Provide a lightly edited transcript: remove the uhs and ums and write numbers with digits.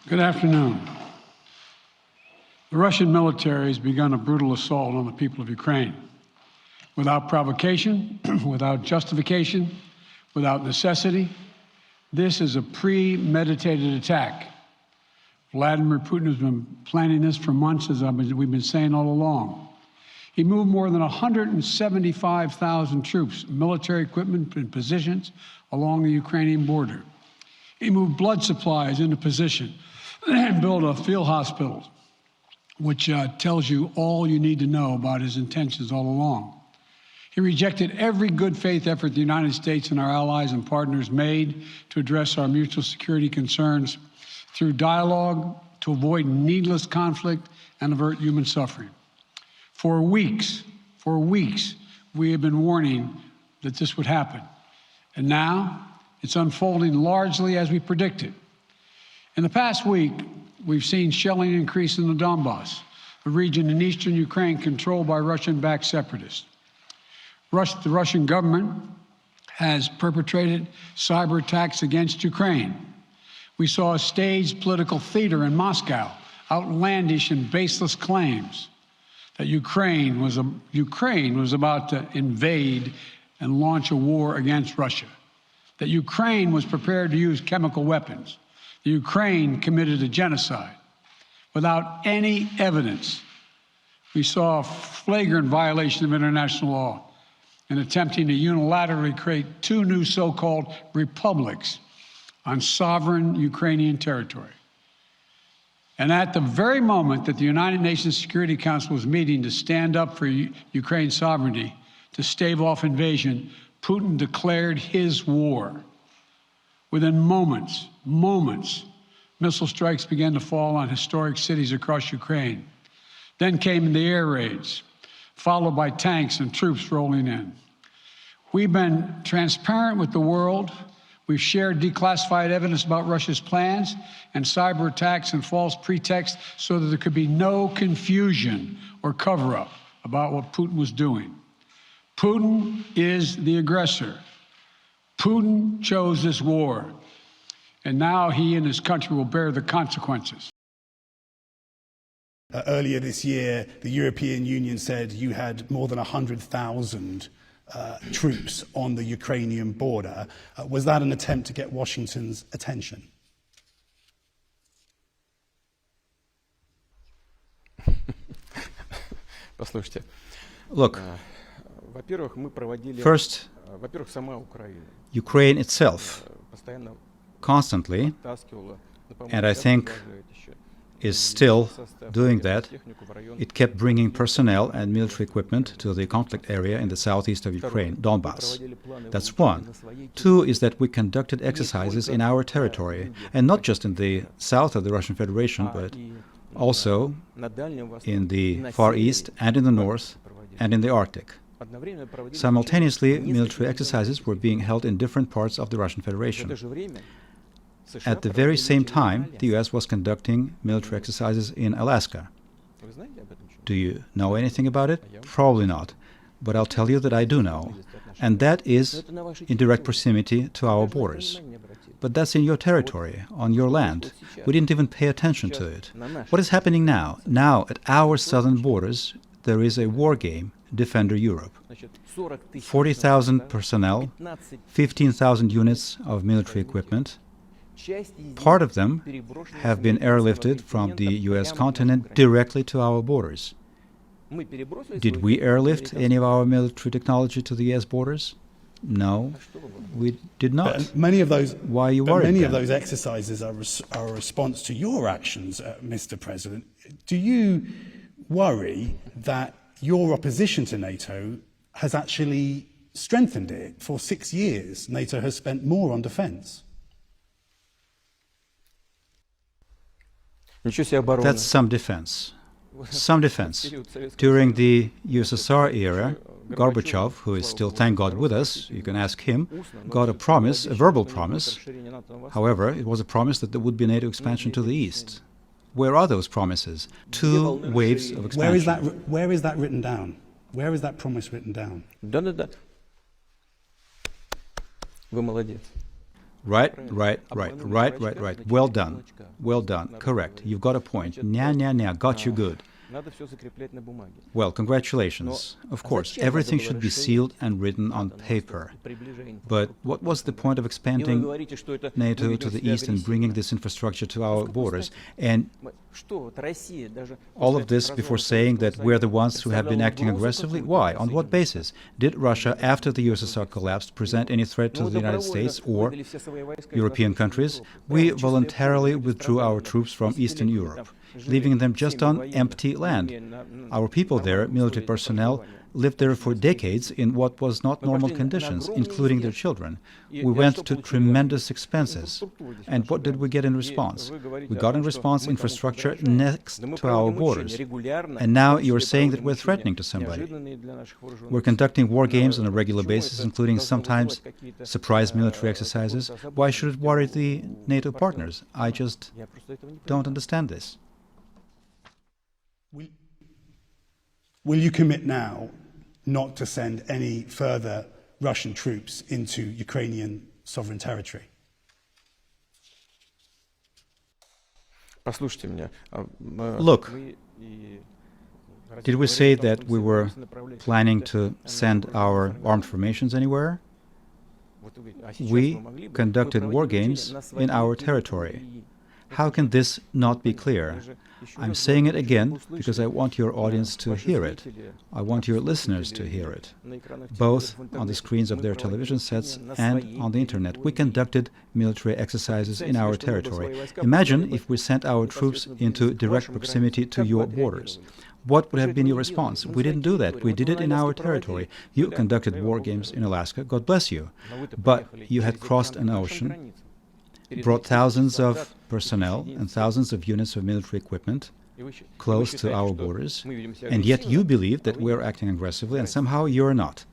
Good afternoon. The Russian military has begun a brutal assault on the people of Ukraine. Without provocation, without justification, without necessity, this is a premeditated attack. Vladimir Putin has been planning this for months, as we've been saying all along. He moved more than 175,000 troops, military equipment, and positions along the Ukrainian border. He moved blood supplies into position and built a field hospital, which tells you all you need to know about his intentions all along. He rejected every good faith effort the United States and our allies and partners made to address our mutual security concerns through dialogue to avoid needless conflict and avert human suffering. For weeks, we have been warning that this would happen. And now it's unfolding largely as we predicted. In the past week, we've seen shelling increase in the Donbass, a region in eastern Ukraine controlled by Russian-backed separatists. The Russian government has perpetrated cyber attacks against Ukraine. We saw a staged political theater in Moscow, outlandish and baseless claims that Ukraine was about to invade and launch a war against Russia, that Ukraine was prepared to use chemical weapons, that Ukraine committed a genocide. Without any evidence, we saw a flagrant violation of international law in attempting to unilaterally create two new so-called republics on sovereign Ukrainian territory. And at the very moment that the United Nations Security Council was meeting to stand up for Ukraine's sovereignty, to stave off invasion, Putin declared his war. Within moments, missile strikes began to fall on historic cities across Ukraine. Then came the air raids, followed by tanks and troops rolling in. We've been transparent with the world. We've shared declassified evidence about Russia's plans and cyber attacks and false pretexts so that there could be no confusion or cover-up about what Putin was doing. Putin is the aggressor. Putin chose this war, and now he and his country will bear the consequences. Earlier this year, the European Union said you had more than 100,000 troops on the Ukrainian border. Was that an attempt to get Washington's attention? Look, first, Ukraine itself constantly, and I think is still doing that, it kept bringing personnel and military equipment to the conflict area in the southeast of Ukraine, Donbass. That's one. Two is that we conducted exercises in our territory, and not just in the south of the Russian Federation, but also in the Far East and in the north and in the Arctic. Simultaneously, military exercises were being held in different parts of the Russian Federation. At the very same time, the U.S. was conducting military exercises in Alaska. Do you know anything about it? Probably not. But I'll tell you that I do know. And that is in direct proximity to our borders. But that's in your territory, on your land. We didn't even pay attention to it. What is happening now? Now, at our southern borders, there is a war game, Defender Europe. 40,000 personnel, 15,000 units of military equipment. Part of them have been airlifted from the U.S. continent directly to our borders. Did we airlift any of our military technology to the U.S. borders? No, we did not. But many of those, why are you worried? Many of those exercises are a response to your actions, Mr. President. Do you worry that your opposition to NATO has actually strengthened it? For 6 years, NATO has spent more on defence. That's some defense. Some defense. During the USSR era, Gorbachev, who is still, thank God, with us, you can ask him, got a promise, a verbal promise. However, it was a promise that there would be NATO expansion to the east. Where are those promises? 2 waves of expansion. Where is that written down? Where is that promise written down? Right. Well done. Well done. Correct. You've got a point. Nya. Got you good. Well, congratulations. Of course, everything should be sealed and written on paper. But what was the point of expanding NATO to the east and bringing this infrastructure to our borders? And all of this before saying that we're the ones who have been acting aggressively? Why? On what basis? Did Russia, after the USSR collapsed, present any threat to the United States or European countries? We voluntarily withdrew our troops from Eastern Europe, leaving them just on empty land. Our people there, military personnel, lived there for decades in what was not normal conditions, including their children. We went to tremendous expenses. And what did we get in response? We got in response infrastructure next to our borders. And now you're saying that we're threatening to somebody. We're conducting war games on a regular basis, including sometimes surprise military exercises. Why should it worry the NATO partners? I just don't understand this. Will you commit now not to send any further Russian troops into Ukrainian sovereign territory? Look, did we say that we were planning to send our armed formations anywhere? We conducted war games in our territory. How can this not be clear? I'm saying it again because I want your audience to hear it. I want your listeners to hear it, both on the screens of their television sets and on the internet. We conducted military exercises in our territory. Imagine if we sent our troops into direct proximity to your borders. What would have been your response? We didn't do that. We did it in our territory. You conducted war games in Alaska. God bless you. But you had crossed an ocean, brought thousands of personnel and thousands of units of military equipment close to our borders, and yet you believe that we're acting aggressively, and somehow you're not.